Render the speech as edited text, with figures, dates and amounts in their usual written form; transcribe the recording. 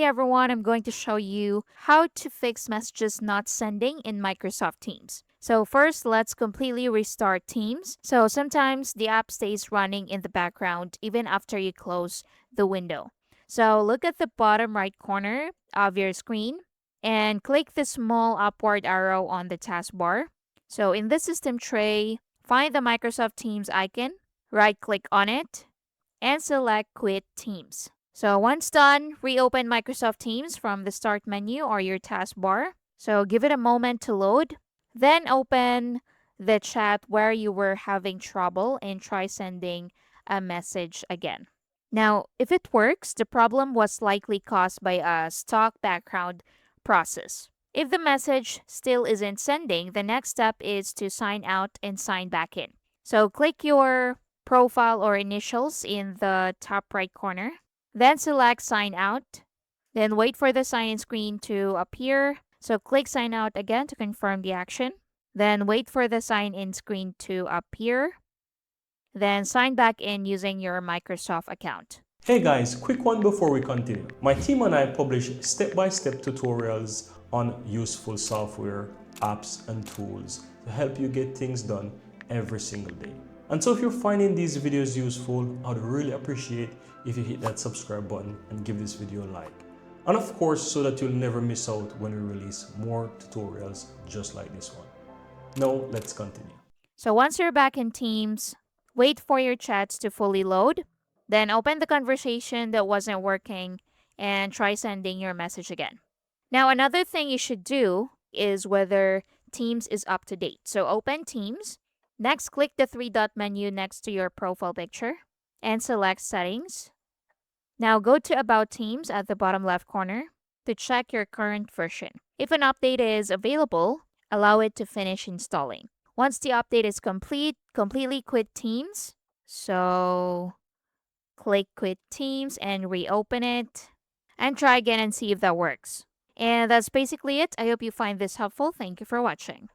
Hey everyone, I'm going to show you how to fix messages not sending in Microsoft Teams. So first, let's completely restart Teams. So sometimes the app stays running in the background even after you close the window. So look at the bottom right corner of your screen and click the small upward arrow on the taskbar. So in the system tray, find the Microsoft Teams icon, right click on it, and select Quit Teams. So once done, reopen Microsoft Teams from the Start menu or your taskbar. So give it a moment to load. Then open the chat where you were having trouble and try sending a message again. Now, if it works, the problem was likely caused by a stock background process. If the message still isn't sending, the next step is to sign out and sign back in. So click your profile or initials in the top right corner. Then select sign out. Then wait for the sign in screen to appear. So click sign out again to confirm the action. Then wait for the sign in screen to appear. Then sign back in using your Microsoft account. Hey guys, quick one before we continue. My team and I publish step-by-step tutorials on useful software, apps, and tools to help you get things done every single day. And so if you're finding these videos useful, I'd really appreciate if you hit that subscribe button and give this video a like. And of course, so that you'll never miss out when we release more tutorials just like this one. Now, let's continue. So once you're back in Teams, wait for your chats to fully load. Then open the conversation that wasn't working and try sending your message again. Now, another thing you should do is whether Teams is up to date. So open Teams. Next, click the three-dot menu next to your profile picture and select Settings. Now go to About Teams at the bottom left corner to check your current version. If an update is available, allow it to finish installing. Once the update is complete, completely quit Teams. So click Quit Teams and reopen it and try again and see if that works. And that's basically it. I hope you find this helpful. Thank you for watching.